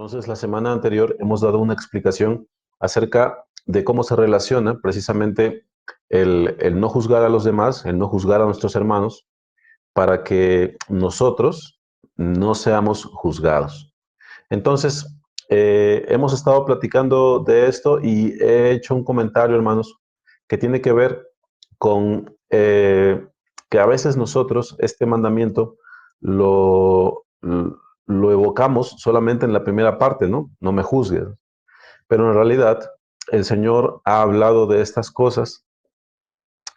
Entonces, la semana anterior hemos dado una explicación acerca de cómo se relaciona precisamente el no juzgar a los demás, el no juzgar a nuestros hermanos, para que nosotros no seamos juzgados. Entonces, hemos estado platicando de esto y he hecho un comentario, hermanos, que tiene que ver con que a veces nosotros este mandamiento lo, lo evocamos solamente en la primera parte, ¿no? No me juzgues. Pero en realidad el Señor ha hablado de estas cosas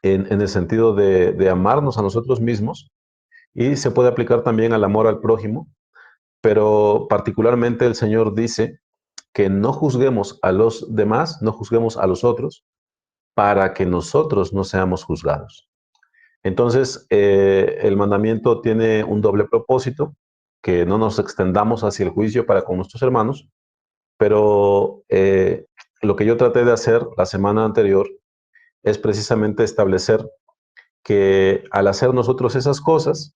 en el sentido de amarnos a nosotros mismos y se puede aplicar también al amor al prójimo, pero particularmente el Señor dice que no juzguemos a los demás, no juzguemos a los otros, para que nosotros no seamos juzgados. Entonces, el mandamiento tiene un doble propósito, que no nos extendamos hacia el juicio para con nuestros hermanos, pero lo que yo traté de hacer la semana anterior es precisamente establecer que al hacer nosotros esas cosas,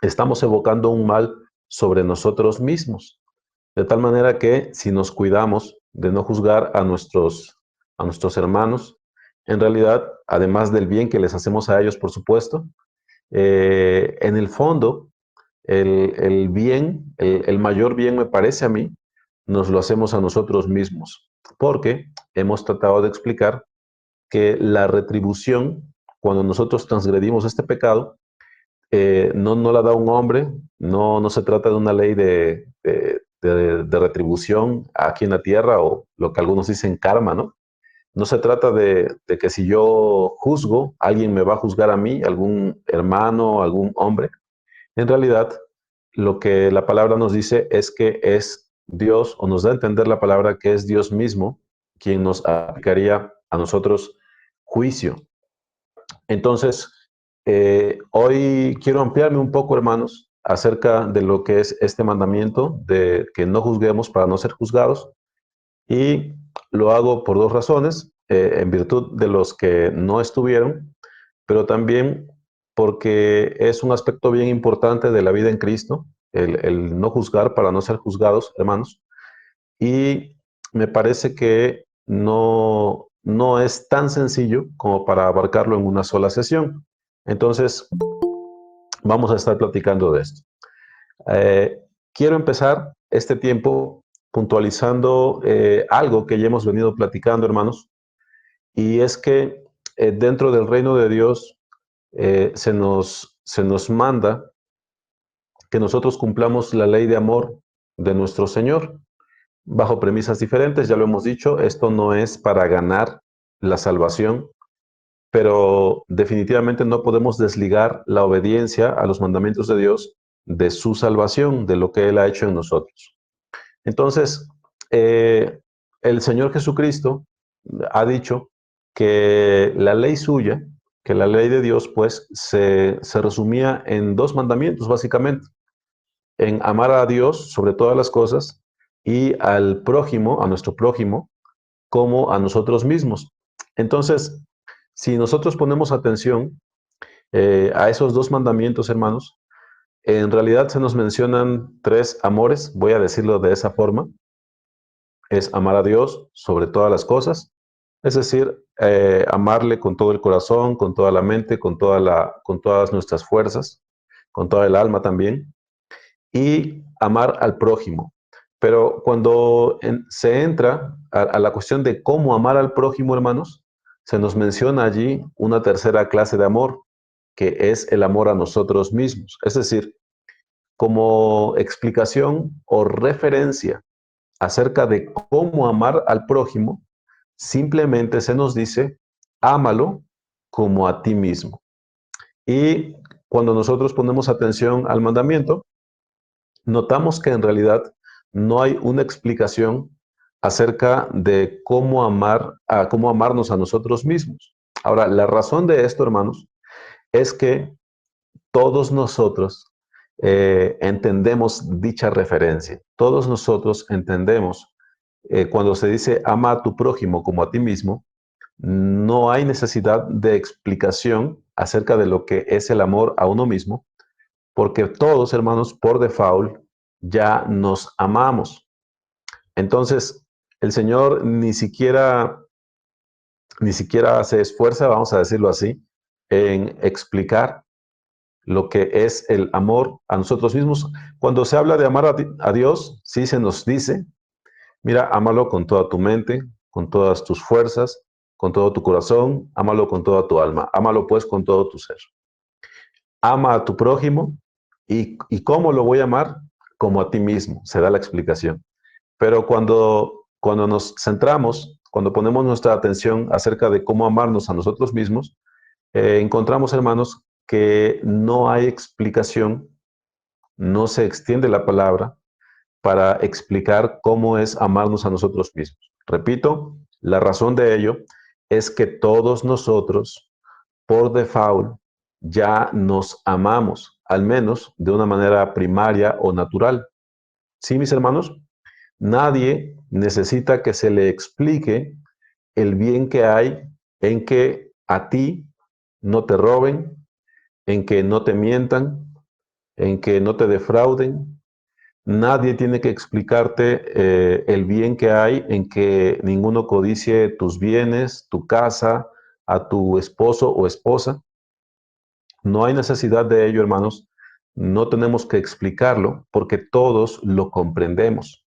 estamos evocando un mal sobre nosotros mismos. De tal manera que si nos cuidamos de no juzgar a nuestros hermanos, en realidad, además del bien que les hacemos a ellos, por supuesto, en el fondo, el bien, el mayor bien me parece a mí, nos lo hacemos a nosotros mismos, porque hemos tratado de explicar que la retribución, cuando nosotros transgredimos este pecado, no la da un hombre, no se trata de una ley de retribución aquí en la tierra o lo que algunos dicen karma, ¿no? No se trata de que si yo juzgo, alguien me va a juzgar a mí, algún hermano, algún hombre. En realidad, lo que la palabra nos dice es que es Dios, o nos da a entender la palabra que es Dios mismo quien nos aplicaría a nosotros juicio. Entonces, hoy quiero ampliarme un poco, hermanos, acerca de lo que es este mandamiento de que no juzguemos para no ser juzgados. Y lo hago por dos razones, en virtud de los que no estuvieron, pero también porque es un aspecto bien importante de la vida en Cristo, el no juzgar para no ser juzgados, hermanos. Y me parece que no es tan sencillo como para abarcarlo en una sola sesión. Entonces, vamos a estar platicando de esto. Eh, Quiero empezar este tiempo puntualizando algo que ya hemos venido platicando, hermanos, y es que dentro del reino de Dios se nos manda que nosotros cumplamos la ley de amor de nuestro Señor, bajo premisas diferentes, ya lo hemos dicho, esto no es para ganar la salvación, pero definitivamente no podemos desligar la obediencia a los mandamientos de Dios de su salvación, de lo que Él ha hecho en nosotros. Entonces, el Señor Jesucristo ha dicho que la ley suya, que la ley de Dios, pues, se resumía en dos mandamientos, básicamente, en amar a Dios sobre todas las cosas y al prójimo, a nuestro prójimo, como a nosotros mismos. Entonces, si nosotros ponemos atención a esos dos mandamientos, hermanos, en realidad se nos mencionan tres amores, voy a decirlo de esa forma. Es amar a Dios sobre todas las cosas, es decir, amarle con todo el corazón, con toda la mente, con todas nuestras fuerzas, con toda el alma también, y amar al prójimo. Pero cuando se entra a la cuestión de cómo amar al prójimo, hermanos, se nos menciona allí una tercera clase de amor, que es el amor a nosotros mismos. Es decir, como explicación o referencia acerca de cómo amar al prójimo, simplemente se nos dice, ámalo como a ti mismo. Y cuando nosotros ponemos atención al mandamiento, notamos que en realidad no hay una explicación acerca de cómo amarnos a nosotros mismos. Ahora, la razón de esto, hermanos, es que todos nosotros entendemos dicha referencia. Todos nosotros entendemos cuando se dice ama a tu prójimo como a ti mismo, no hay necesidad de explicación acerca de lo que es el amor a uno mismo, porque todos, hermanos, por default, ya nos amamos. Entonces, el Señor ni siquiera se esfuerza, vamos a decirlo así, en explicar lo que es el amor a nosotros mismos. Cuando se habla de amar a Dios, sí se nos dice, mira, ámalo con toda tu mente, con todas tus fuerzas, con todo tu corazón, ámalo con toda tu alma, ámalo pues con todo tu ser. Ama a tu prójimo y ¿cómo lo voy a amar? Como a ti mismo, se da la explicación. Pero cuando nos centramos, cuando ponemos nuestra atención acerca de cómo amarnos a nosotros mismos, encontramos, hermanos, que no hay explicación, no se extiende la palabra para explicar cómo es amarnos a nosotros mismos. Repito, la razón de ello es que todos nosotros, por default, ya nos amamos, al menos de una manera primaria o natural. ¿Sí, mis hermanos? Nadie necesita que se le explique el bien que hay en que a ti no te roben, en que no te mientan, en que no te defrauden. Nadie tiene que explicarte el bien que hay en que ninguno codicie tus bienes, tu casa, a tu esposo o esposa. No hay necesidad de ello, hermanos. No tenemos que explicarlo porque todos lo comprendemos.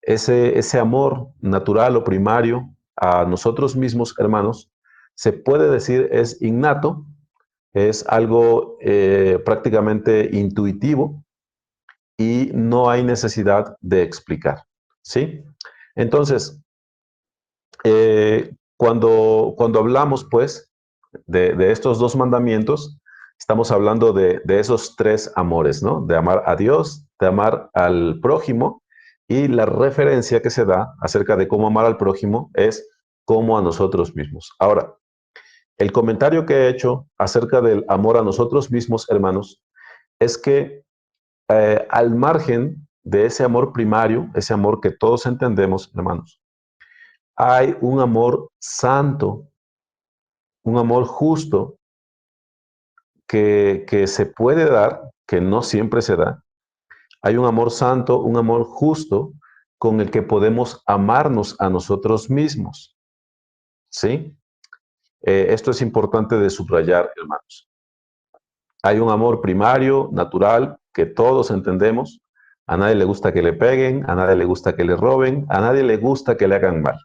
Ese amor natural o primario a nosotros mismos, hermanos, se puede decir es innato, es algo prácticamente intuitivo y no hay necesidad de explicar, ¿sí? Entonces, cuando hablamos, pues, de estos dos mandamientos, estamos hablando de esos tres amores, ¿no? De amar a Dios, de amar al prójimo, y la referencia que se da acerca de cómo amar al prójimo es como a nosotros mismos. Ahora, el comentario que he hecho acerca del amor a nosotros mismos, hermanos, es que al margen de ese amor primario, ese amor que todos entendemos, hermanos, hay un amor santo, un amor justo que se puede dar, que no siempre se da. Hay un amor santo, un amor justo con el que podemos amarnos a nosotros mismos. ¿Sí? Esto es importante de subrayar, hermanos. Hay un amor primario, natural, que todos entendemos. A nadie le gusta que le peguen, a nadie le gusta que le roben, a nadie le gusta que le hagan mal.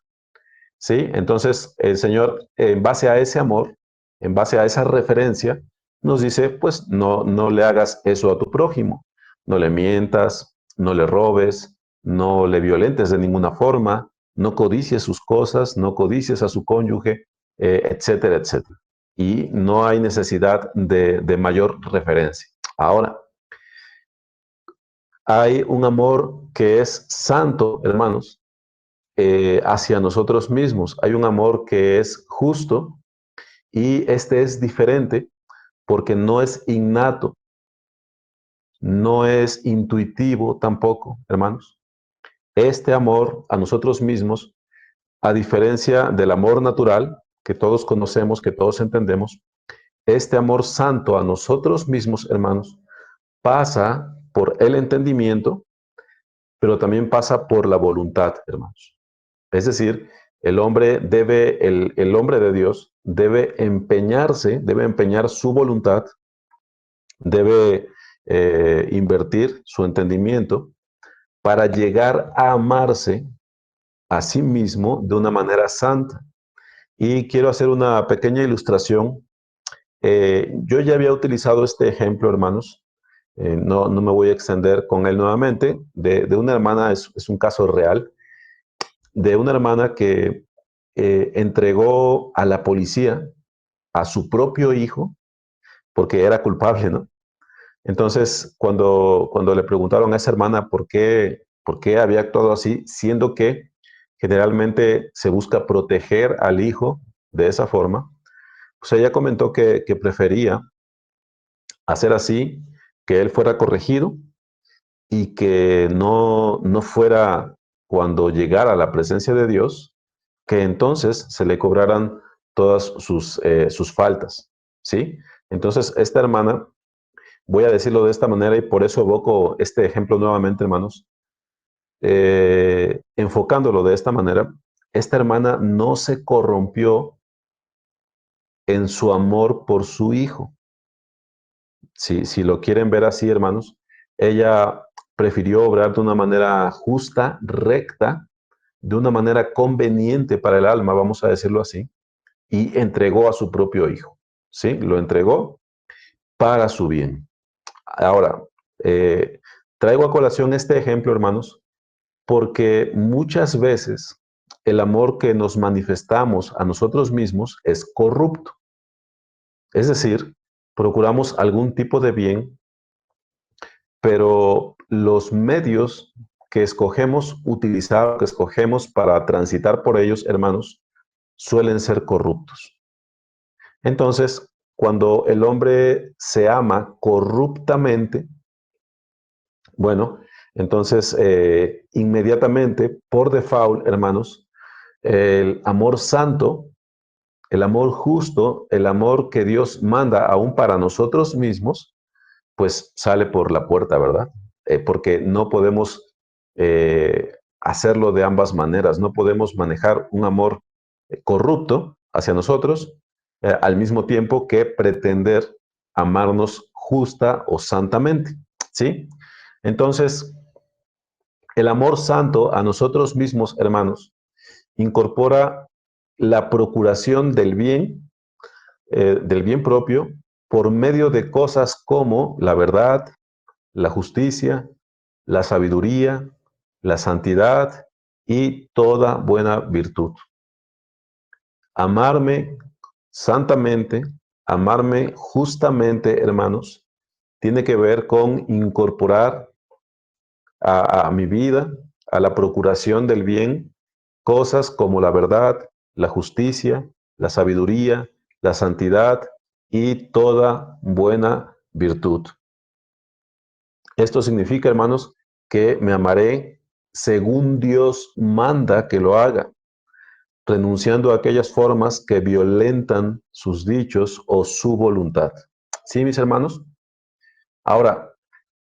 ¿Sí? Entonces, el Señor, en base a ese amor, en base a esa referencia, nos dice, pues no le hagas eso a tu prójimo, no le mientas, no le robes, no le violentes de ninguna forma, no codicies sus cosas, no codicies a su cónyuge, etcétera, etcétera. Y no hay necesidad de mayor referencia. Ahora, hay un amor que es santo, hermanos, hacia nosotros mismos. Hay un amor que es justo y este es diferente porque no es innato, no es intuitivo tampoco, hermanos. Este amor a nosotros mismos, a diferencia del amor natural que todos conocemos, que todos entendemos, este amor santo a nosotros mismos, hermanos, pasa por el entendimiento, pero también pasa por la voluntad, hermanos. Es decir, el hombre de Dios debe empeñarse, debe empeñar su voluntad, debe invertir su entendimiento para llegar a amarse a sí mismo de una manera santa. Y quiero hacer una pequeña ilustración. Yo ya había utilizado este ejemplo, hermanos. No me voy a extender con él nuevamente. De una hermana, es un caso real, de una hermana que entregó a la policía a su propio hijo porque era culpable, ¿no? Entonces, cuando le preguntaron a esa hermana por qué había actuado así, siendo que generalmente se busca proteger al hijo de esa forma, pues ella comentó que prefería hacer así, que él fuera corregido y que no fuera cuando llegara a la presencia de Dios, que entonces se le cobraran todas sus faltas, ¿sí? Entonces, esta hermana, voy a decirlo de esta manera y por eso evoco este ejemplo nuevamente, hermanos, enfocándolo de esta manera, esta hermana no se corrompió en su amor por su hijo. Si lo quieren ver así, hermanos, ella prefirió obrar de una manera justa, recta, de una manera conveniente para el alma, vamos a decirlo así, y entregó a su propio hijo. ¿Sí? Lo entregó para su bien. Ahora, traigo a colación este ejemplo, hermanos, porque muchas veces el amor que nos manifestamos a nosotros mismos es corrupto. Es decir, procuramos algún tipo de bien, pero los medios que escogemos utilizar, que escogemos para transitar por ellos, hermanos, suelen ser corruptos. Entonces, cuando el hombre se ama corruptamente, bueno, entonces inmediatamente, por default, hermanos, el amor santo, el amor justo, el amor que Dios manda aún para nosotros mismos, pues sale por la puerta, ¿verdad? Porque no podemos hacerlo de ambas maneras, no podemos manejar un amor corrupto hacia nosotros al mismo tiempo que pretender amarnos justa o santamente, ¿sí? Entonces, el amor santo a nosotros mismos, hermanos, incorpora la procuración del bien propio, por medio de cosas como la verdad, la justicia, la sabiduría, la santidad y toda buena virtud. Amarme santamente, amarme justamente, hermanos, tiene que ver con incorporar a mi vida, a la procuración del bien, cosas como la verdad, la justicia, la sabiduría, la santidad y toda buena virtud. Esto significa, hermanos, que me amaré según Dios manda que lo haga, renunciando a aquellas formas que violentan sus dichos o su voluntad. ¿Sí, mis hermanos? Ahora,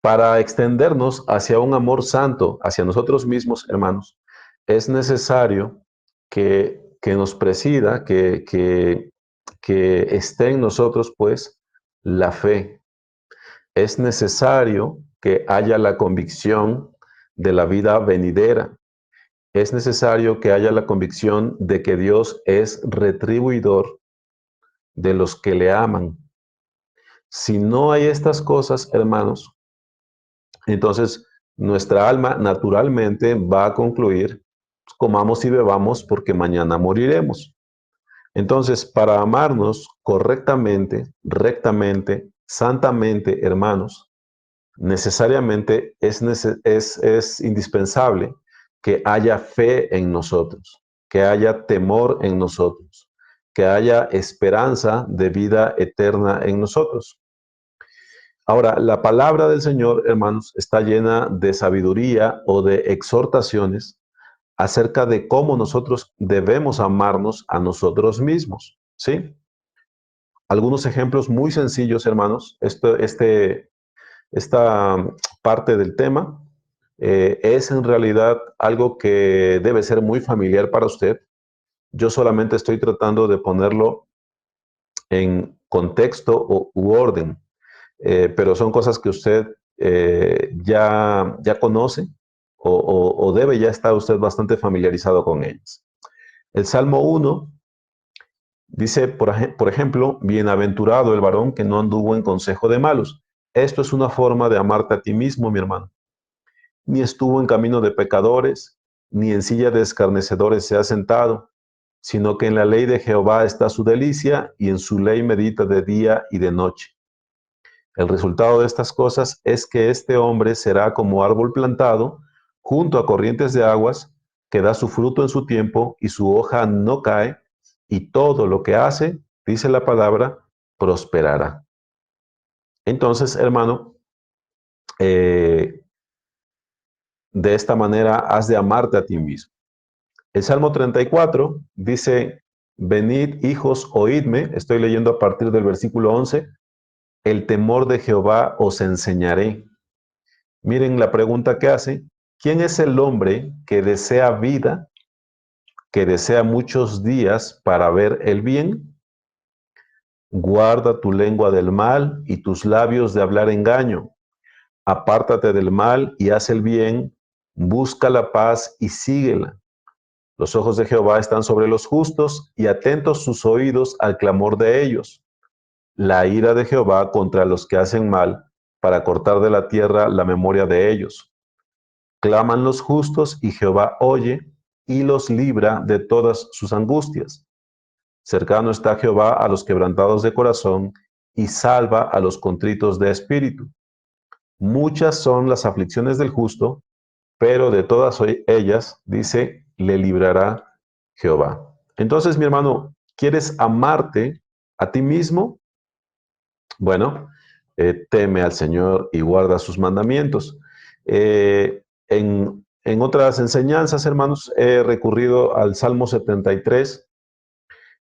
para extendernos hacia un amor santo, hacia nosotros mismos, hermanos, es necesario que nos presida, que esté en nosotros, pues, la fe. Es necesario que haya la convicción de la vida venidera. Es necesario que haya la convicción de que Dios es retribuidor de los que le aman. Si no hay estas cosas, hermanos, entonces nuestra alma naturalmente va a concluir, comamos y bebamos porque mañana moriremos. Entonces, para amarnos correctamente, rectamente, santamente, hermanos, necesariamente es indispensable que haya fe en nosotros, que haya temor en nosotros, que haya esperanza de vida eterna en nosotros. Ahora, la palabra del Señor, hermanos, está llena de sabiduría o de exhortaciones acerca de cómo nosotros debemos amarnos a nosotros mismos, ¿sí? Algunos ejemplos muy sencillos, hermanos. Esta parte del tema es en realidad algo que debe ser muy familiar para usted. Yo solamente estoy tratando de ponerlo en contexto u orden, pero son cosas que usted ya conoce o debe ya estar usted bastante familiarizado con ellas. El Salmo 1 dice, por ejemplo, bienaventurado el varón que no anduvo en consejo de malos. Esto es una forma de amarte a ti mismo, mi hermano. Ni estuvo en camino de pecadores, ni en silla de escarnecedores se ha sentado, sino que en la ley de Jehová está su delicia, y en su ley medita de día y de noche. El resultado de estas cosas es que este hombre será como árbol plantado junto a corrientes de aguas, que da su fruto en su tiempo y su hoja no cae, y todo lo que hace, dice la palabra, prosperará. Entonces, hermano, eh, de esta manera has de amarte a ti mismo. El Salmo 34 dice, venid hijos, oídme, estoy leyendo a partir del versículo 11, el temor de Jehová os enseñaré. Miren la pregunta que hace, ¿Quién es el hombre que desea vida, que desea muchos días para ver el bien? Guarda tu lengua del mal y tus labios de hablar engaño. Apártate del mal y haz el bien, busca la paz y síguela. Los ojos de Jehová están sobre los justos y atentos sus oídos al clamor de ellos. La ira de Jehová contra los que hacen mal, para cortar de la tierra la memoria de ellos. Claman los justos y Jehová oye y los libra de todas sus angustias. Cercano está Jehová a los quebrantados de corazón y salva a los contritos de espíritu. Muchas son las aflicciones del justo, pero de todas ellas, dice, le librará Jehová. Entonces, mi hermano, ¿quieres amarte a ti mismo? Bueno, teme al Señor y guarda sus mandamientos. En otras enseñanzas, hermanos, he recurrido al Salmo 73.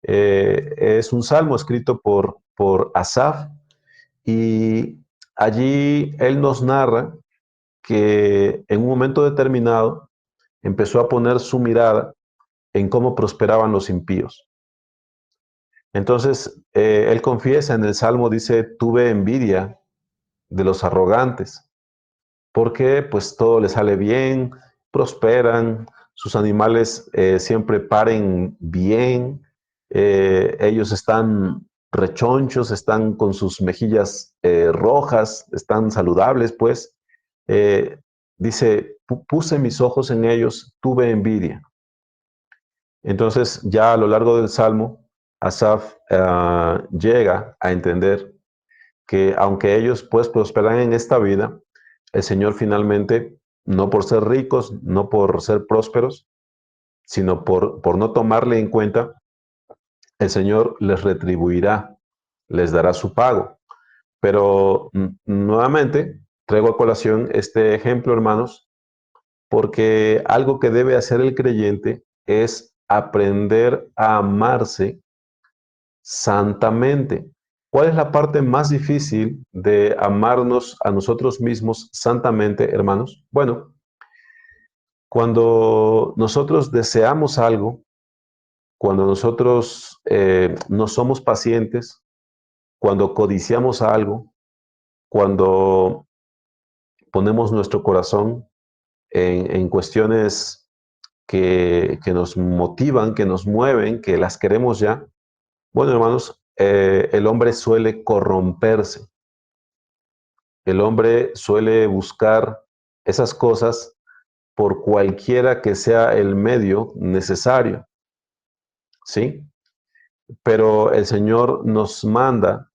Es un salmo escrito por Asaf y allí él nos narra que en un momento determinado empezó a poner su mirada en cómo prosperaban los impíos. Entonces, él confiesa en el Salmo, dice, tuve envidia de los arrogantes, porque pues todo les sale bien, prosperan, sus animales siempre paren bien, ellos están rechonchos, están con sus mejillas rojas, están saludables, pues. Eh, Dice, puse mis ojos en ellos, tuve envidia. Entonces, ya a lo largo del Salmo, Asaf llega a entender que aunque ellos pues prosperan en esta vida, el Señor finalmente, no por ser ricos, no por ser prósperos, sino por no tomarle en cuenta, el Señor les retribuirá, les dará su pago. Pero nuevamente traigo a colación este ejemplo, hermanos, porque algo que debe hacer el creyente es aprender a amarse santamente. ¿Cuál es la parte más difícil de amarnos a nosotros mismos santamente, hermanos? Bueno, cuando nosotros deseamos algo, cuando nosotros no somos pacientes, cuando codiciamos algo, cuando ponemos nuestro corazón en cuestiones que nos motivan, que nos mueven, que las queremos ya, bueno, hermanos, el hombre suele corromperse. El hombre suele buscar esas cosas por cualquiera que sea el medio necesario, ¿sí? Pero el Señor nos manda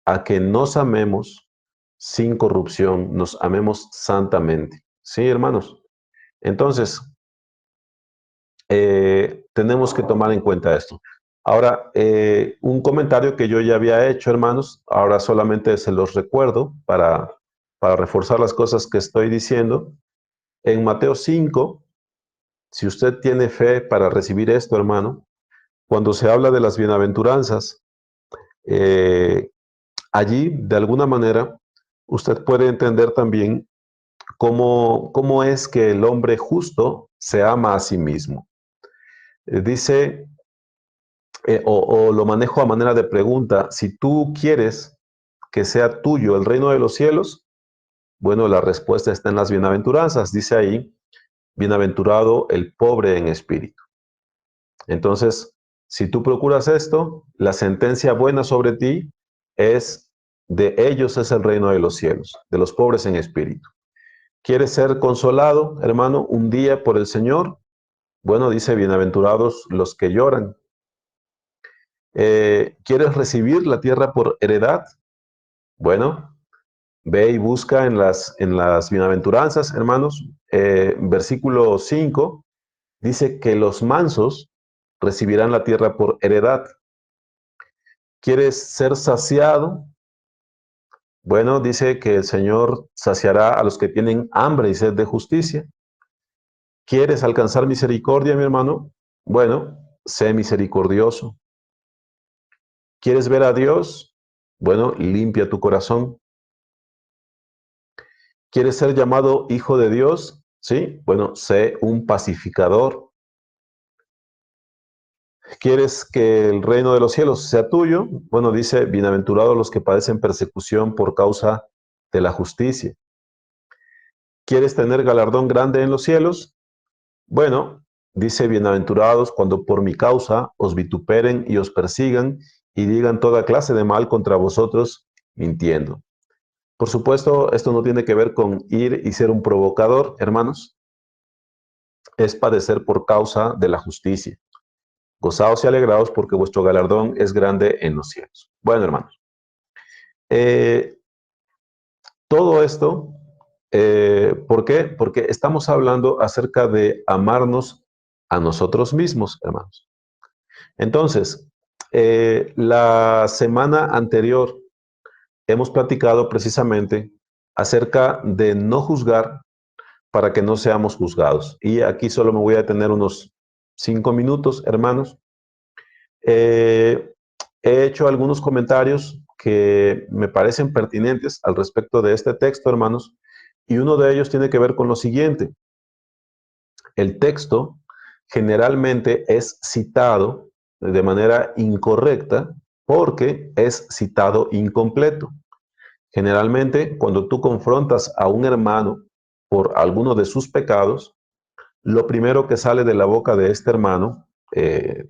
a que nos amemos sin corrupción, nos amemos santamente, ¿sí, hermanos? Entonces, tenemos que tomar en cuenta esto. Ahora, un comentario que yo ya había hecho, hermanos, ahora solamente se los recuerdo para reforzar las cosas que estoy diciendo. En Mateo 5, si usted tiene fe para recibir esto, hermano, cuando se habla de las bienaventuranzas, eh, allí, de alguna manera, usted puede entender también cómo es que el hombre justo se ama a sí mismo. Dice, o lo manejo a manera de pregunta, si tú quieres que sea tuyo el reino de los cielos, bueno, la respuesta está en las bienaventuranzas. Dice ahí, bienaventurado el pobre en espíritu. Entonces, si tú procuras esto, la sentencia buena sobre ti es de ellos es el reino de los cielos, de los pobres en espíritu. ¿Quieres ser consolado, hermano, un día por el Señor? Bueno, dice, bienaventurados los que lloran. ¿Quieres recibir la tierra por heredad? Bueno, ve y busca en las bienaventuranzas, hermanos. Versículo 5 dice que los mansos recibirán la tierra por heredad. ¿Quieres ser saciado? Bueno, dice que el Señor saciará a los que tienen hambre y sed de justicia. ¿Quieres alcanzar misericordia, mi hermano? Bueno, sé misericordioso. ¿Quieres ver a Dios? Bueno, limpia tu corazón. ¿Quieres ser llamado hijo de Dios? ¿Sí? Bueno, sé un pacificador. ¿Quieres que el reino de los cielos sea tuyo? Bueno, dice, bienaventurados los que padecen persecución por causa de la justicia. ¿Quieres tener galardón grande en los cielos? Bueno, dice, bienaventurados cuando por mi causa os vituperen y os persigan y digan toda clase de mal contra vosotros, mintiendo. Por supuesto, esto no tiene que ver con ir y ser un provocador, hermanos, es padecer por causa de la justicia. Gozaos y alegraos porque vuestro galardón es grande en los cielos. Bueno, hermanos, eh, todo esto, ¿por qué? Porque estamos hablando acerca de amarnos a nosotros mismos, hermanos. Entonces, la semana anterior hemos platicado precisamente acerca de no juzgar para que no seamos juzgados. Y aquí solo me voy a detener unos 5 minutos, hermanos. Eh, He hecho algunos comentarios que me parecen pertinentes al respecto de este texto, hermanos, y uno de ellos tiene que ver con lo siguiente. El texto generalmente es citado de manera incorrecta porque es citado incompleto. Generalmente, cuando tú confrontas a un hermano por alguno de sus pecados, lo primero que sale de la boca de este hermano,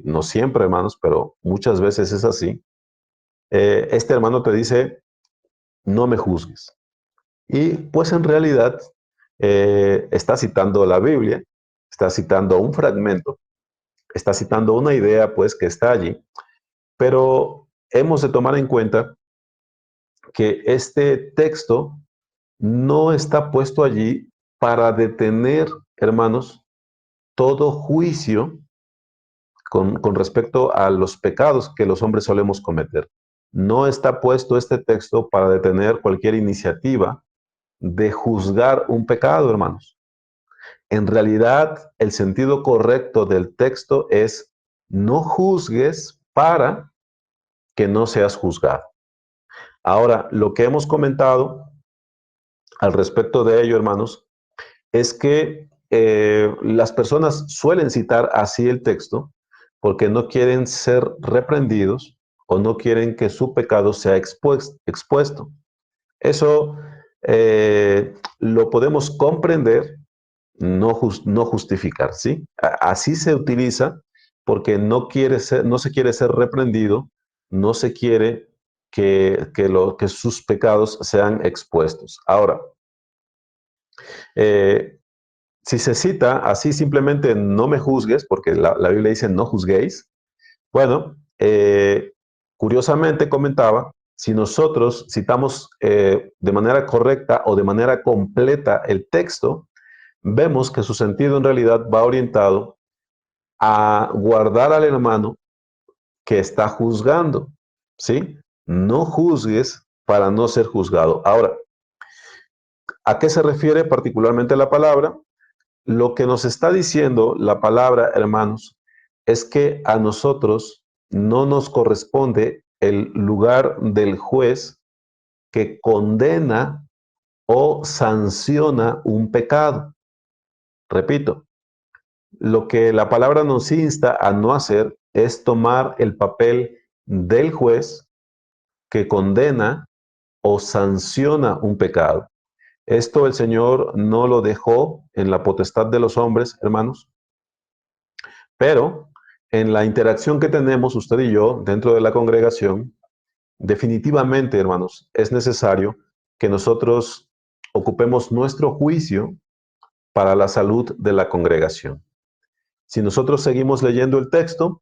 no siempre hermanos, pero muchas veces es así, este hermano te dice, no me juzgues. Y pues en realidad está citando la Biblia, está citando un fragmento, está citando una idea pues que está allí, pero hemos de tomar en cuenta que este texto no está puesto allí para detener, hermanos, todo juicio con respecto a los pecados que los hombres solemos cometer. No está puesto este texto para detener cualquier iniciativa de juzgar un pecado, hermanos. En realidad, el sentido correcto del texto es no juzgues para que no seas juzgado. Ahora, lo que hemos comentado al respecto de ello, hermanos, es que las personas suelen citar así el texto porque no quieren ser reprendidos o no quieren que su pecado sea expuesto. Eso lo podemos comprender, no justificar, ¿sí? Así se utiliza porque no se quiere ser reprendido, no se quiere que sus pecados sean expuestos. Ahora, eh, si se cita así simplemente no me juzgues, porque la Biblia dice no juzguéis, bueno, curiosamente comentaba, si nosotros citamos de manera correcta o de manera completa el texto, vemos que su sentido en realidad va orientado a guardar al hermano que está juzgando, ¿sí? No juzgues para no ser juzgado. Ahora, ¿a qué se refiere particularmente la palabra? Lo que nos está diciendo la palabra, hermanos, es que a nosotros no nos corresponde el lugar del juez que condena o sanciona un pecado. Repito, lo que la palabra nos insta a no hacer es tomar el papel del juez que condena o sanciona un pecado. Esto el Señor no lo dejó en la potestad de los hombres, hermanos, pero en la interacción que tenemos usted y yo dentro de la congregación, definitivamente, hermanos, es necesario que nosotros ocupemos nuestro juicio para la salud de la congregación. Si nosotros seguimos leyendo el texto,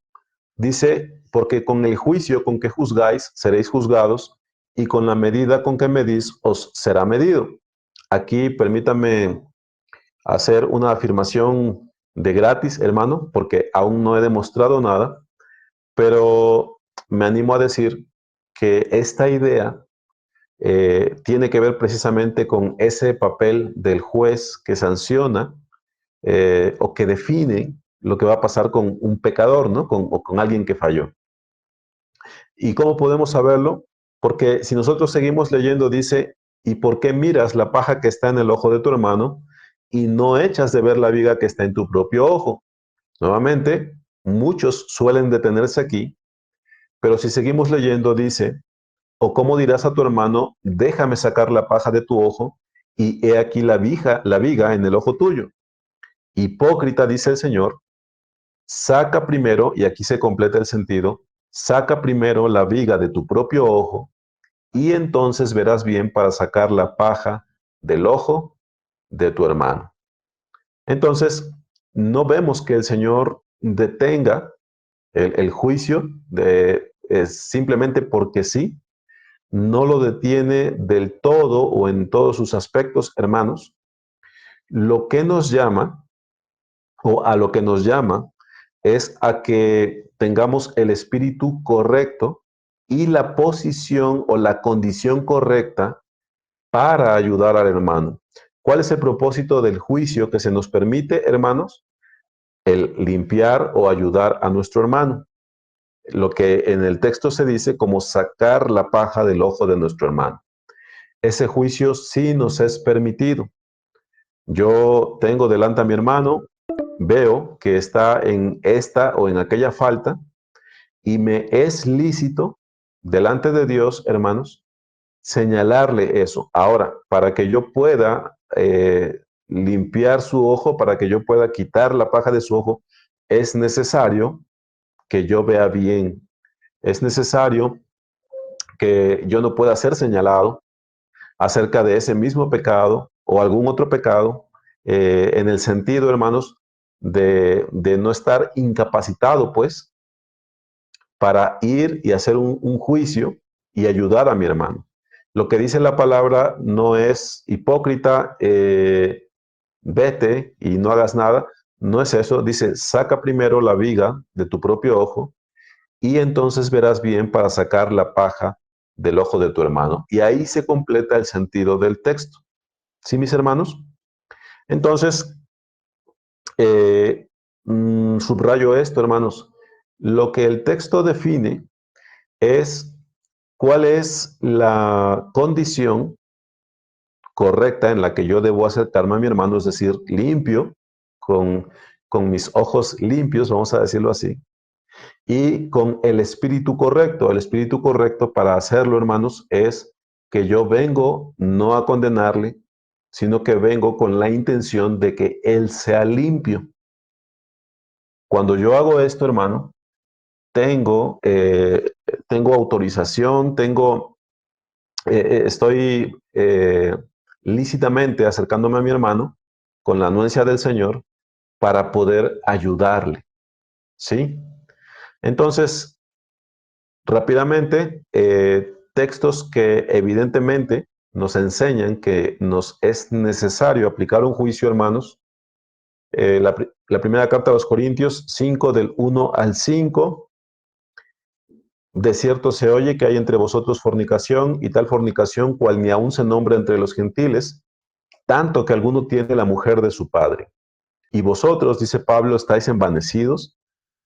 dice, porque con el juicio con que juzgáis seréis juzgados y con la medida con que medís os será medido. Aquí permítame hacer una afirmación de gratis, hermano, porque aún no he demostrado nada, pero me animo a decir que esta idea tiene que ver precisamente con ese papel del juez que sanciona o que define lo que va a pasar con un pecador, ¿no? O con alguien que falló. ¿Y cómo podemos saberlo? Porque si nosotros seguimos leyendo, dice, ¿y por qué miras la paja que está en el ojo de tu hermano y no echas de ver la viga que está en tu propio ojo. Nuevamente, muchos suelen detenerse aquí, pero si seguimos leyendo, dice, o cómo dirás a tu hermano, déjame sacar la paja de tu ojo, y he aquí la viga en el ojo tuyo. Hipócrita, dice el Señor, saca primero, y aquí se completa el sentido, saca primero la viga de tu propio ojo, y entonces verás bien para sacar la paja del ojo de tu hermano. Entonces, no vemos que el Señor detenga el juicio simplemente porque sí, no lo detiene del todo o en todos sus aspectos, hermanos. Lo que nos llama, o a lo que nos llama, es a que tengamos el espíritu correcto y la posición o la condición correcta para ayudar al hermano. ¿Cuál es el propósito del juicio que se nos permite, hermanos? El limpiar o ayudar a nuestro hermano. Lo que en el texto se dice como sacar la paja del ojo de nuestro hermano. Ese juicio sí nos es permitido. Yo tengo delante a mi hermano, veo que está en esta o en aquella falta y me es lícito delante de Dios, hermanos, señalarle eso. Ahora, para que yo pueda limpiar su ojo, para que yo pueda quitar la paja de su ojo, es necesario que yo vea bien. Es necesario que yo no pueda ser señalado acerca de ese mismo pecado o algún otro pecado, en el sentido, hermanos, de no estar incapacitado, pues, para ir y hacer un juicio y ayudar a mi hermano. Lo que dice la palabra no es hipócrita, vete y no hagas nada. No es eso. Dice, saca primero la viga de tu propio ojo y entonces verás bien para sacar la paja del ojo de tu hermano. Y ahí se completa el sentido del texto. ¿Sí, mis hermanos? Entonces, eh, subrayo esto, hermanos. Lo que el texto define es cuál es la condición correcta en la que yo debo acercarme a mi hermano, es decir, limpio, con, con mis ojos limpios, vamos a decirlo así, y con el espíritu correcto. El espíritu correcto para hacerlo, hermanos, es que yo vengo no a condenarle, sino que vengo con la intención de que él sea limpio. Cuando yo hago esto, hermano, tengo, tengo autorización, estoy lícitamente acercándome a mi hermano con la anuencia del Señor para poder ayudarle, ¿sí? Entonces, rápidamente, textos que evidentemente nos enseñan que nos es necesario aplicar un juicio, hermanos. La primera carta a los Corintios 5, del 1 al 5. De cierto se oye que hay entre vosotros fornicación, y tal fornicación cual ni aun se nombra entre los gentiles, tanto que alguno tiene la mujer de su padre. Y vosotros, dice Pablo, estáis envanecidos.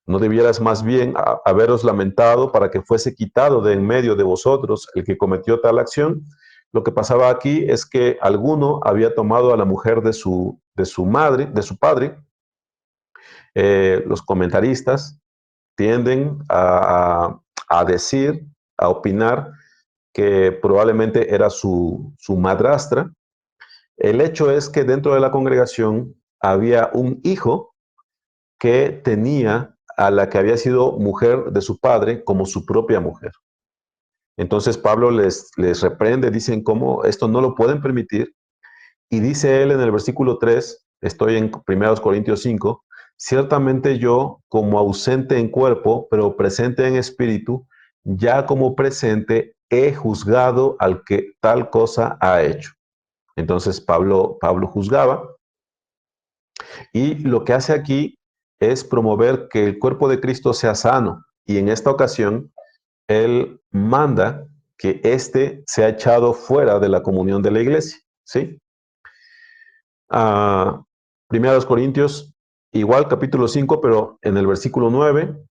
¿No debieras más bien haberos lamentado para que fuese quitado de en medio de vosotros el que cometió tal acción? Lo que pasaba aquí es que alguno había tomado a la mujer de su madre, de su padre. Los comentaristas tienden a decir, a opinar que probablemente era su madrastra. El hecho es que dentro de la congregación había un hijo que tenía a la que había sido mujer de su padre como su propia mujer. Entonces Pablo les reprende, dicen cómo esto no lo pueden permitir, y dice él en el versículo 3, estoy en 1 Corintios 5, ciertamente yo, como ausente en cuerpo, pero presente en espíritu, ya como presente he juzgado al que tal cosa ha hecho. Entonces Pablo juzgaba, y lo que hace aquí es promover que el cuerpo de Cristo sea sano. Y en esta ocasión, él manda que éste sea echado fuera de la comunión de la iglesia. ¿Sí? Ah, Primera de los Corintios, igual capítulo 5, pero en el versículo 9,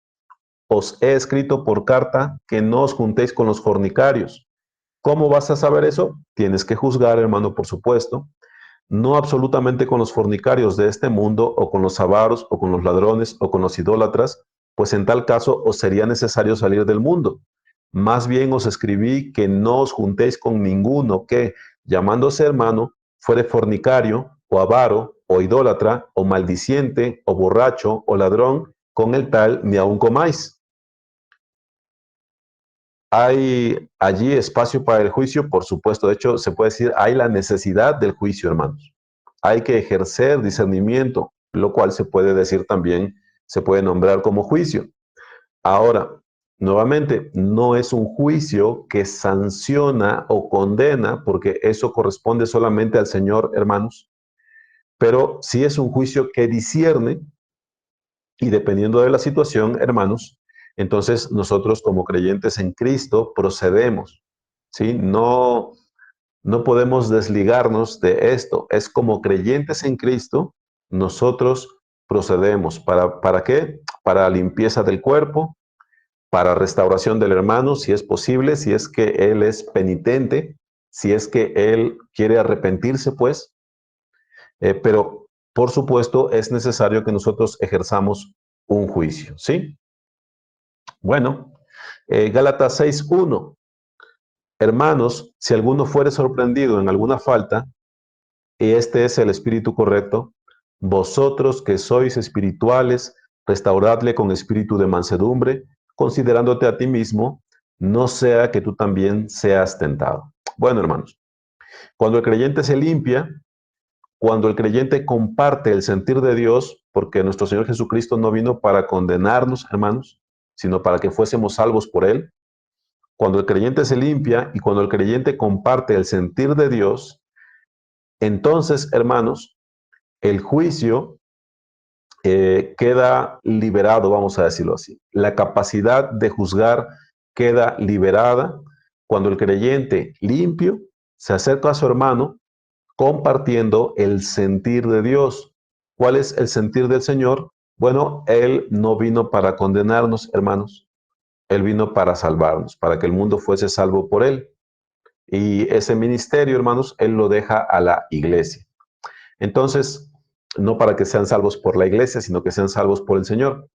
os he escrito por carta que no os juntéis con los fornicarios. ¿Cómo vas a saber eso? Tienes que juzgar, hermano, por supuesto. no absolutamente con los fornicarios de este mundo, o con los avaros, o con los ladrones, o con los idólatras, pues en tal caso os sería necesario salir del mundo. Más bien os escribí que no os juntéis con ninguno que, llamándose hermano, fuere fornicario, o avaro, o idólatra, o maldiciente, o borracho, o ladrón, con el tal ni aun comáis. ¿Hay allí espacio para el juicio? Por supuesto. De hecho, se puede decir, hay la necesidad del juicio, hermanos. Hay que ejercer discernimiento, lo cual se puede decir también, se puede nombrar como juicio. Ahora, nuevamente, no es un juicio que sanciona o condena, porque eso corresponde solamente al Señor, hermanos, pero sí es un juicio que discierne, y dependiendo de la situación, hermanos, entonces nosotros como creyentes en Cristo procedemos, ¿sí? No podemos desligarnos de esto. Es como creyentes en Cristo, nosotros procedemos. ¿Para qué? Para limpieza del cuerpo, para restauración del hermano, si es posible, si es que él es penitente, si es que él quiere arrepentirse, pues. Pero, por supuesto, es necesario que nosotros ejerzamos un juicio, ¿sí? Bueno, Gálatas 6:1. Hermanos, si alguno fuere sorprendido en alguna falta, y este es el espíritu correcto, vosotros que sois espirituales, restauradle con espíritu de mansedumbre, considerándote a ti mismo, no sea que tú también seas tentado. Bueno, hermanos, cuando el creyente se limpia, cuando el creyente comparte el sentir de Dios, porque nuestro Señor Jesucristo no vino para condenarnos, hermanos, sino para que fuésemos salvos por Él. Cuando el creyente se limpia y cuando el creyente comparte el sentir de Dios, entonces, hermanos, el juicio queda liberado, vamos a decirlo así. La capacidad de juzgar queda liberada cuando el creyente limpio se acerca a su hermano compartiendo el sentir de Dios. ¿Cuál es el sentir del Señor? Bueno, Él no vino para condenarnos, hermanos. Él vino para salvarnos, para que el mundo fuese salvo por Él. Y ese ministerio, hermanos, Él lo deja a la iglesia. Entonces, no para que sean salvos por la iglesia, sino que sean salvos por el Señor.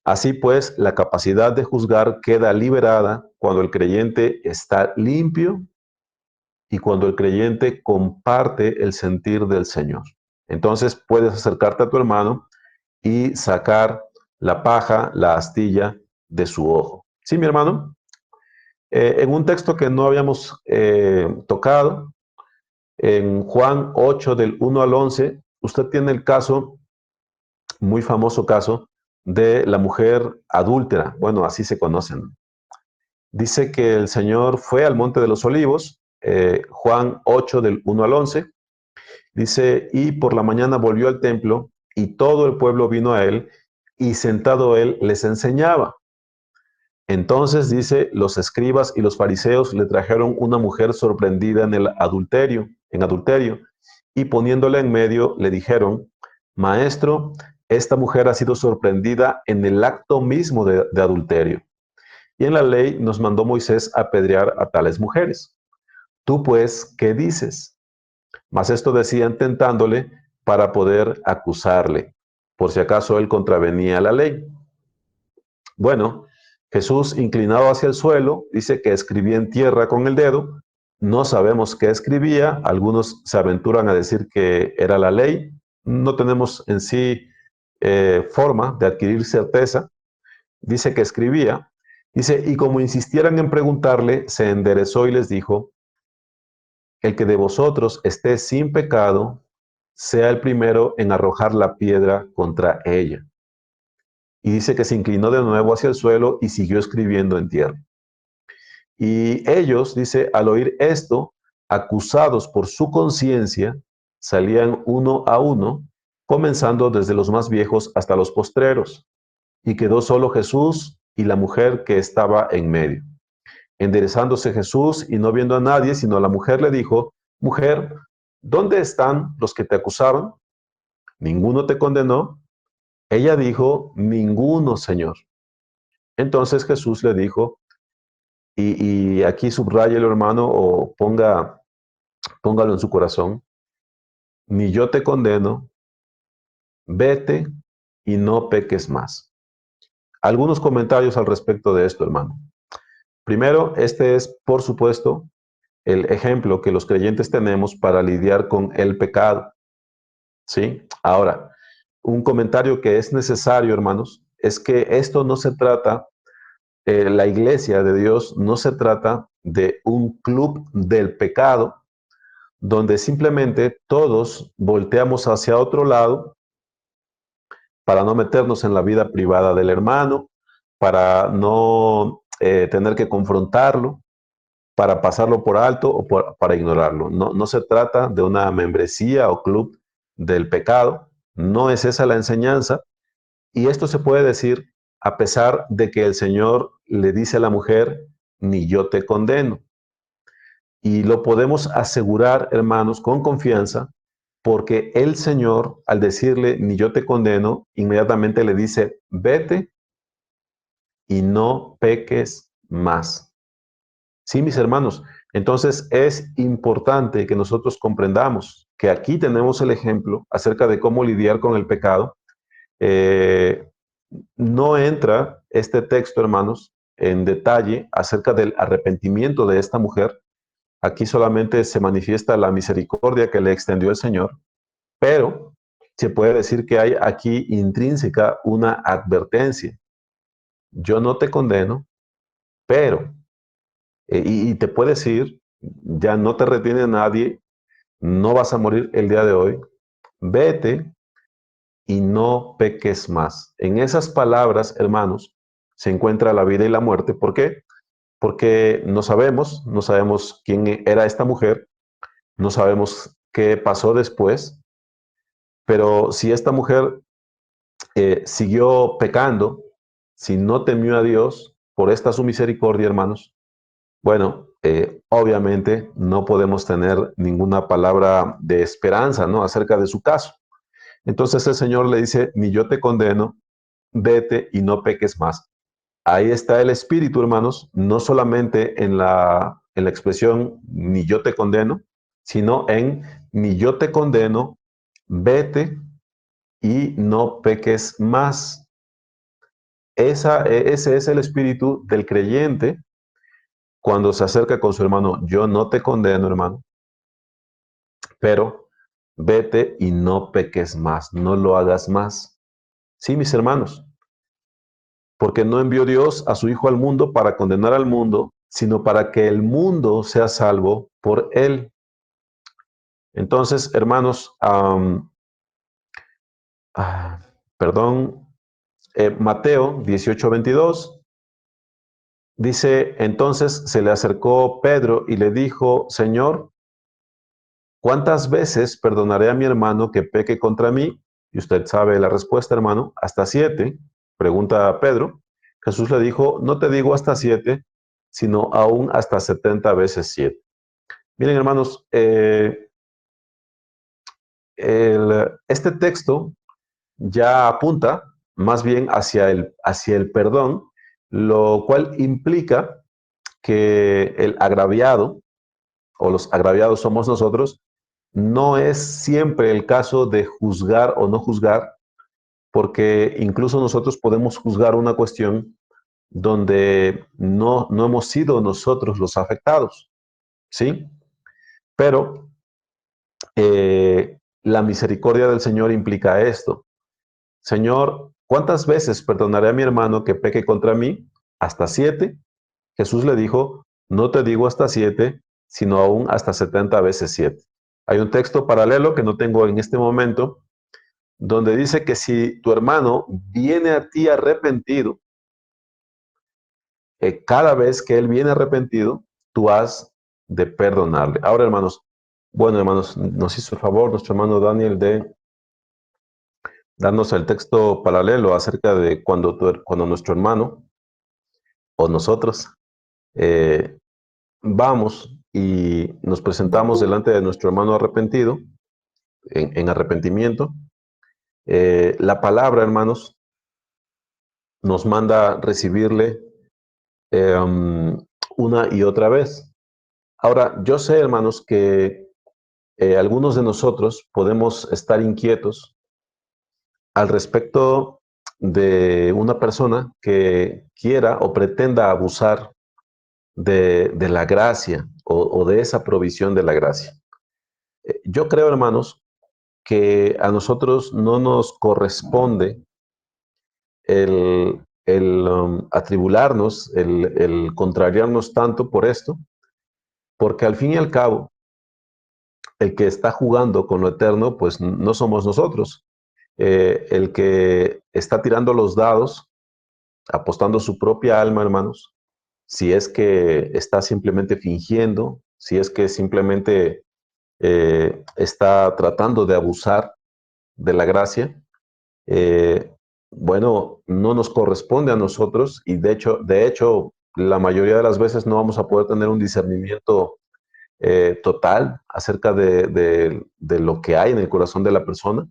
Así pues, la capacidad de juzgar queda liberada cuando el creyente está limpio y cuando el creyente comparte el sentir del Señor. Entonces puedes acercarte a tu hermano y sacar la paja, la astilla de su ojo. ¿Sí, mi hermano? En un texto que no habíamos tocado, en Juan 8 del 1 al 11, usted tiene el caso, muy famoso caso, de la mujer adúltera. Bueno, así se conocen. Dice que el Señor fue al Monte de los Olivos, Juan 8 del 1 al 11. Dice, y por la mañana volvió al templo y todo el pueblo vino a él y sentado él les enseñaba. Entonces dice, los escribas y los fariseos le trajeron una mujer sorprendida en adulterio, y poniéndola en medio le dijeron, Maestro, esta mujer ha sido sorprendida en el acto mismo de adulterio. Y en la ley nos mandó Moisés apedrear a tales mujeres. Tú pues, ¿qué dices? Mas esto decían tentándole para poder acusarle, por si acaso él contravenía la ley. Bueno, Jesús, inclinado hacia el suelo, dice que escribía en tierra con el dedo. No sabemos qué escribía. Algunos se aventuran a decir que era la ley. No tenemos en sí forma de adquirir certeza. Dice que escribía. Dice, y como insistieran en preguntarle, se enderezó y les dijo, el que de vosotros esté sin pecado, sea el primero en arrojar la piedra contra ella. Y dice que se inclinó de nuevo hacia el suelo y siguió escribiendo en tierra. Y ellos, dice, al oír esto, acusados por su conciencia, salían uno a uno, comenzando desde los más viejos hasta los postreros. Y quedó solo Jesús y la mujer que estaba en medio. Enderezándose Jesús y no viendo a nadie, sino a la mujer, le dijo, mujer, ¿dónde están los que te acusaron? ¿Ninguno te condenó? Ella dijo, ninguno, Señor. Entonces Jesús le dijo, y aquí subraye el hermano o póngalo en su corazón, ni yo te condeno, vete y no peques más. Algunos comentarios al respecto de esto, hermano. Primero, este es, por supuesto, el ejemplo que los creyentes tenemos para lidiar con el pecado, ¿sí? Ahora, un comentario que es necesario, hermanos, es que esto no se trata, la iglesia de Dios no se trata de un club del pecado, donde simplemente todos volteamos hacia otro lado para no meternos en la vida privada del hermano, para no tener que confrontarlo, para pasarlo por alto o para ignorarlo. No, no se trata de una membresía o club del pecado, no es esa la enseñanza, y esto se puede decir a pesar de que el Señor le dice a la mujer, ni yo te condeno. Y lo podemos asegurar, hermanos, con confianza, porque el Señor, al decirle, ni yo te condeno, inmediatamente le dice, vete y no peques más. Sí, mis hermanos. Entonces es importante que nosotros comprendamos que aquí tenemos el ejemplo acerca de cómo lidiar con el pecado. Eh, no entra este texto, hermanos, en detalle acerca del arrepentimiento de esta mujer. Aquí solamente se manifiesta la misericordia que le extendió el Señor, pero se puede decir que hay aquí intrínseca una advertencia. Yo no te condeno, pero, y te puede decir, ya no te retiene nadie, no vas a morir el día de hoy, vete y no peques más. En esas palabras, hermanos, se encuentra la vida y la muerte. ¿Por qué? Porque no sabemos quién era esta mujer, no sabemos qué pasó después, pero si esta mujer siguió pecando, si no temió a Dios por esta su misericordia, hermanos, bueno, obviamente no podemos tener ninguna palabra de esperanza, ¿no? Acerca de su caso. Entonces el Señor le dice, ni yo te condeno, vete y no peques más. Ahí está el espíritu, hermanos, no solamente en la expresión ni yo te condeno, sino en ni yo te condeno, vete y no peques más. Ese es el espíritu del creyente cuando se acerca con su hermano. Yo no te condeno, hermano, pero vete y no peques más, no lo hagas más. Sí, mis hermanos, porque no envió Dios a su Hijo al mundo para condenar al mundo, sino para que el mundo sea salvo por él. Entonces, hermanos, ah, perdón, Mateo 18:22 dice, entonces se le acercó Pedro y le dijo, Señor, ¿cuántas veces perdonaré a mi hermano que peque contra mí? Y usted sabe la respuesta, hermano, hasta 7, pregunta Pedro. Jesús le dijo, no te digo hasta 7, sino aún hasta 70 veces 7. Miren, hermanos, este texto ya apunta más bien hacia el perdón, lo cual implica que el agraviado, o los agraviados somos nosotros, no es siempre el caso de juzgar o no juzgar, porque incluso nosotros podemos juzgar una cuestión donde no hemos sido nosotros los afectados, ¿sí? Pero la misericordia del Señor implica esto. Señor, ¿cuántas veces perdonaré a mi hermano que peque contra mí? ¿Hasta 7? Jesús le dijo, no te digo hasta 7, sino aún hasta 70 veces 7. Hay un texto paralelo que no tengo en este momento, donde dice que si tu hermano viene a ti arrepentido, cada vez que él viene arrepentido, tú has de perdonarle. Ahora, hermanos, bueno, hermanos, nos hizo el favor nuestro hermano Daniel de darnos el texto paralelo acerca de cuando nuestro hermano o nosotros eh, vamos y nos presentamos delante de nuestro hermano arrepentido, en arrepentimiento. La palabra, hermanos, nos manda recibirle una y otra vez. Ahora, yo sé, hermanos, que algunos de nosotros podemos estar inquietos al respecto de una persona que quiera o pretenda abusar de la gracia o de esa provisión de la gracia. Yo creo, hermanos, que a nosotros no nos corresponde el atribularnos, el contrariarnos tanto por esto, porque al fin y al cabo, el que está jugando con lo eterno, pues no somos nosotros. El que está tirando los dados, apostando su propia alma, hermanos, si es que está simplemente fingiendo, si es que simplemente está tratando de abusar de la gracia, eh, bueno, no nos corresponde a nosotros y de hecho, la mayoría de las veces no vamos a poder tener un discernimiento total acerca de lo que hay en el corazón de la persona.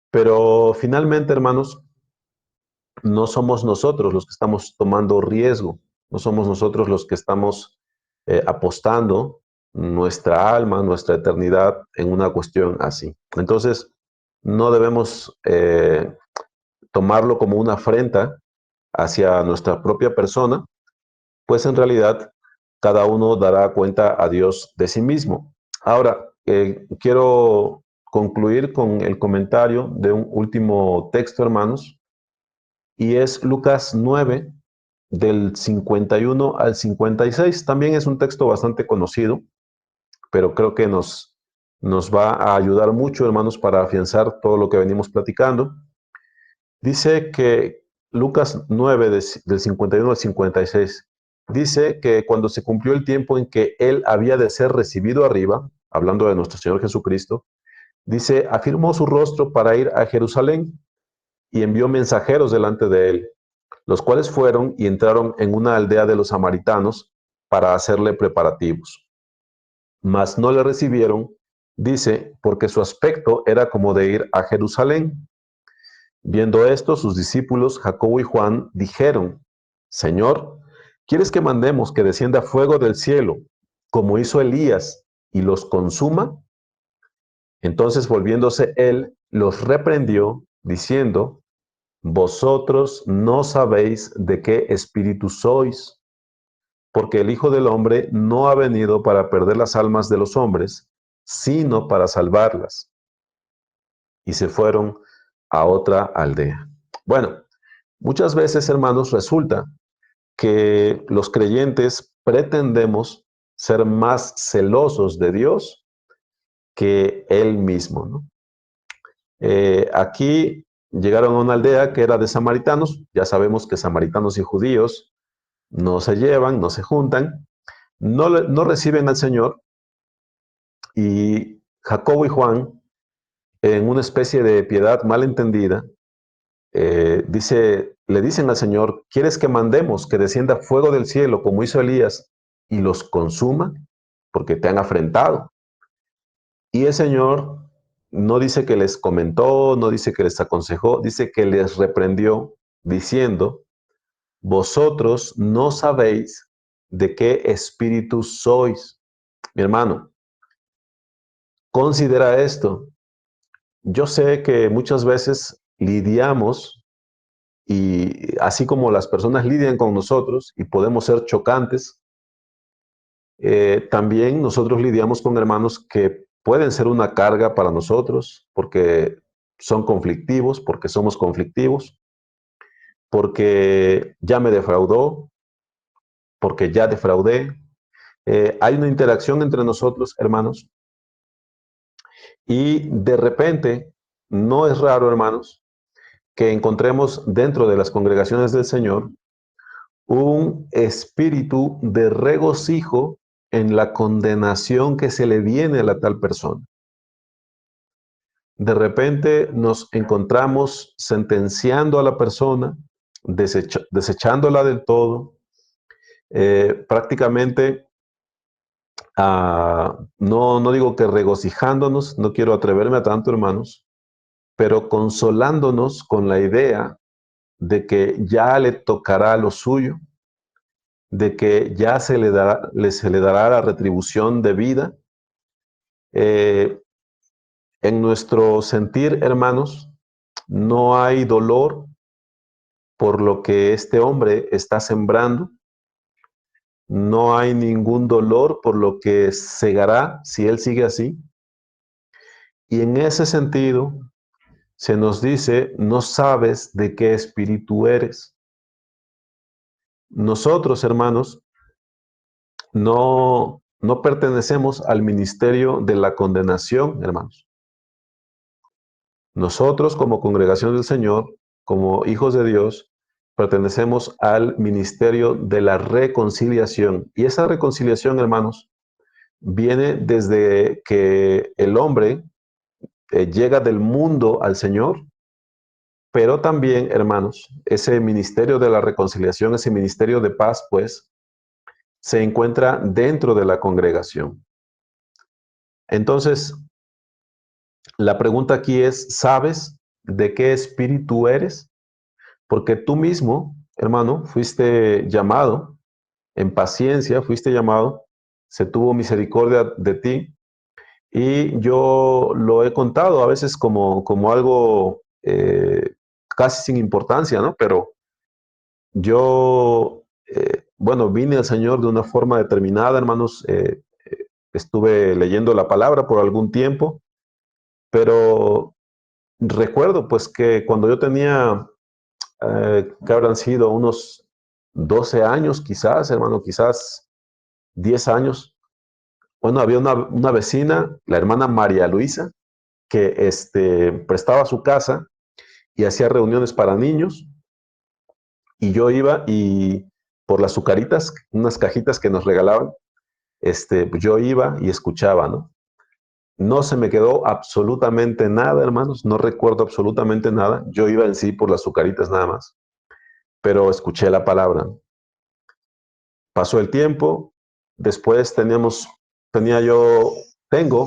Pero finalmente, hermanos, no somos nosotros los que estamos tomando riesgo, no somos nosotros los que estamos apostando nuestra alma, nuestra eternidad en una cuestión así. Entonces, no debemos tomarlo como una afrenta hacia nuestra propia persona, pues en realidad cada uno dará cuenta a Dios de sí mismo. Ahora, quiero concluir con el comentario de un último texto, hermanos, y es Lucas 9, del 51 al 56. También es un texto bastante conocido, pero creo que nos va a ayudar mucho, hermanos, para afianzar todo lo que venimos platicando. Dice que Lucas 9, del 51 al 56, dice que cuando se cumplió el tiempo en que él había de ser recibido arriba, hablando de nuestro Señor Jesucristo, dice, afirmó su rostro para ir a Jerusalén y envió mensajeros delante de él, los cuales fueron y entraron en una aldea de los samaritanos para hacerle preparativos. Mas no le recibieron, dice, porque su aspecto era como de ir a Jerusalén. Viendo esto, sus discípulos, Jacobo y Juan, dijeron, Señor, ¿quieres que mandemos que descienda fuego del cielo, como hizo Elías, y los consuma? Entonces, volviéndose él, los reprendió, diciendo, vosotros no sabéis de qué espíritu sois, porque el Hijo del Hombre no ha venido para perder las almas de los hombres, sino para salvarlas. Y se fueron a otra aldea. Bueno, muchas veces, hermanos, resulta que los creyentes pretendemos ser más celosos de Dios que Él mismo, ¿no? Aquí llegaron a una aldea que era de samaritanos. Ya sabemos que samaritanos y judíos no se llevan, no se juntan, no reciben al Señor. Y Jacobo y Juan, en una especie de piedad malentendida, le dicen al Señor, ¿quieres que mandemos que descienda fuego del cielo como hizo Elías y los consuma? Porque te han afrentado. Y el Señor no dice que les comentó, no dice que les aconsejó, dice que les reprendió diciendo, vosotros no sabéis de qué espíritu sois. Mi hermano, considera esto. Yo sé que muchas veces lidiamos y así como las personas lidian con nosotros y podemos ser chocantes, también nosotros lidiamos con hermanos que pueden ser una carga para nosotros porque son conflictivos, porque somos conflictivos, porque ya me defraudó, porque ya defraudé. Hay una interacción entre nosotros, hermanos, y de repente, no es raro, hermanos, que encontremos dentro de las congregaciones del Señor un espíritu de regocijo en la condenación que se le viene a la tal persona. De repente nos encontramos sentenciando a la persona, desechándola del todo, prácticamente, no digo que regocijándonos, no quiero atreverme a tanto, hermanos, pero consolándonos con la idea de que ya le tocará lo suyo, de que ya se le dará la retribución de vida, Eh, en nuestro sentir, hermanos, no hay dolor por lo que este hombre está sembrando, no hay ningún dolor por lo que segará si él sigue así. Y en ese sentido, se nos dice, no sabes de qué espíritu eres. Nosotros, hermanos, no pertenecemos al ministerio de la condenación, hermanos. Nosotros, como congregación del Señor, como hijos de Dios, pertenecemos al ministerio de la reconciliación. Y esa reconciliación, hermanos, viene desde que el hombre llega del mundo al Señor, pero también, hermanos, ese ministerio de la reconciliación, ese ministerio de paz, pues, se encuentra dentro de la congregación. Entonces, la pregunta aquí es, ¿sabes de qué espíritu eres? Porque tú mismo, hermano, fuiste llamado en paciencia, fuiste llamado, se tuvo misericordia de ti. Y yo lo he contado a veces como algo casi sin importancia, ¿no? Pero yo, bueno, vine al Señor de una forma determinada, hermanos. Estuve leyendo la palabra por algún tiempo, pero recuerdo pues que cuando yo tenía, que habrán sido unos 12 años quizás, hermano, quizás 10 años, bueno, había una vecina, la hermana María Luisa, que prestaba su casa y hacía reuniones para niños, y yo iba y por las azucaritas, unas cajitas que nos regalaban, pues yo iba y escuchaba, ¿no? No se me quedó absolutamente nada, hermanos, no recuerdo absolutamente nada. Yo iba en sí por las azucaritas nada más, pero escuché la palabra. Pasó el tiempo, después tengo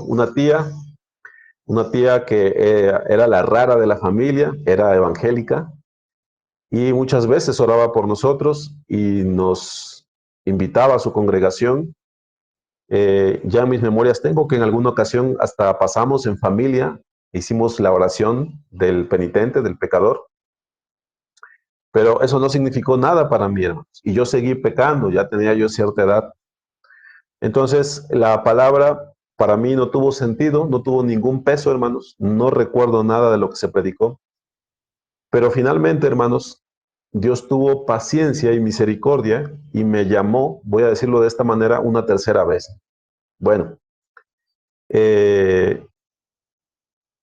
una tía que era la rara de la familia, era evangélica, y muchas veces oraba por nosotros y nos invitaba a su congregación. Ya en mis memorias tengo que en alguna ocasión hasta pasamos en familia, hicimos la oración del penitente, del pecador, pero eso no significó nada para mí, hermanos. Y yo seguí pecando, ya tenía yo cierta edad. Entonces, la palabra para mí no tuvo sentido, no tuvo ningún peso, hermanos. No recuerdo nada de lo que se predicó. Pero finalmente, hermanos, Dios tuvo paciencia y misericordia y me llamó, voy a decirlo de esta manera, una tercera vez. Bueno, eh,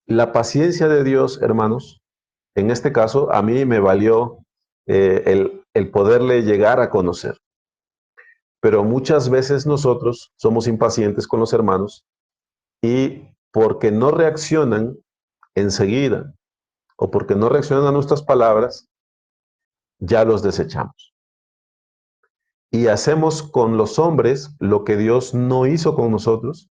la paciencia de Dios, hermanos, en este caso a mí me valió el poderle llegar a conocer. Pero muchas veces nosotros somos impacientes con los hermanos y porque no reaccionan enseguida o porque no reaccionan a nuestras palabras, ya los desechamos. Y hacemos con los hombres lo que Dios no hizo con nosotros,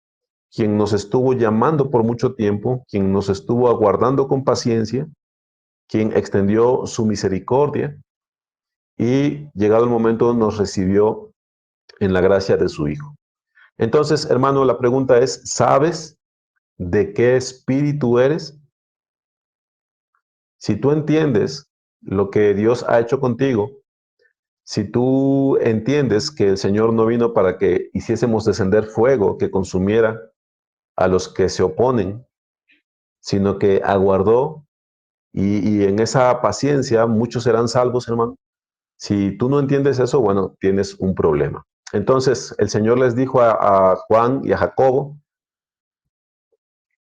quien nos estuvo llamando por mucho tiempo, quien nos estuvo aguardando con paciencia, quien extendió su misericordia y llegado el momento nos recibió en la gracia de su Hijo. Entonces, hermano, la pregunta es, ¿sabes de qué espíritu eres? Si tú entiendes lo que Dios ha hecho contigo, si tú entiendes que el Señor no vino para que hiciésemos descender fuego que consumiera a los que se oponen, sino que aguardó y en esa paciencia muchos serán salvos, hermano. Si tú no entiendes eso, bueno, tienes un problema. Entonces el Señor les dijo a Juan y a Jacobo,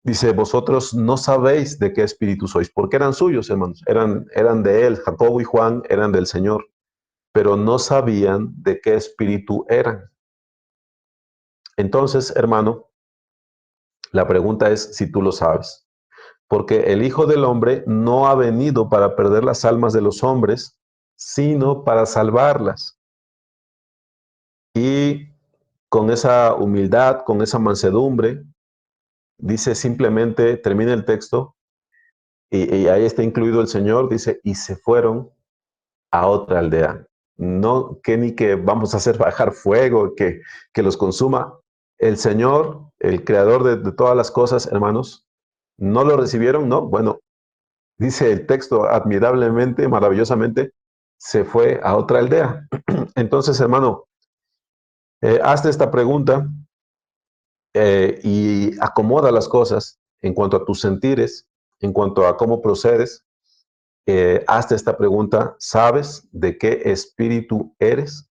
dice, vosotros no sabéis de qué espíritu sois, porque eran suyos, hermanos, eran de él, Jacobo y Juan eran del Señor, pero no sabían de qué espíritu eran. Entonces, hermano, la pregunta es si tú lo sabes, porque el Hijo del Hombre no ha venido para perder las almas de los hombres, sino para salvarlas. Y con esa humildad, con esa mansedumbre, dice simplemente, termina el texto, y ahí está incluido el Señor, dice, y se fueron a otra aldea. No que ni que vamos a hacer bajar fuego, que los consuma. el Señor, el creador de todas las cosas, hermanos, ¿no lo recibieron? No. Bueno, dice el texto admirablemente, maravillosamente, se fue a otra aldea. Entonces, hermano, hazte esta pregunta y acomoda las cosas en cuanto a tus sentires, en cuanto a cómo procedes. Hazte esta pregunta, ¿sabes de qué espíritu eres?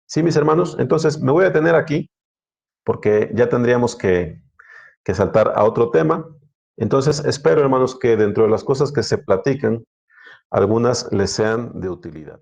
Sí, mis hermanos, entonces me voy a detener aquí porque ya tendríamos que saltar a otro tema. Entonces, espero, hermanos, que dentro de las cosas que se platican, algunas les sean de utilidad.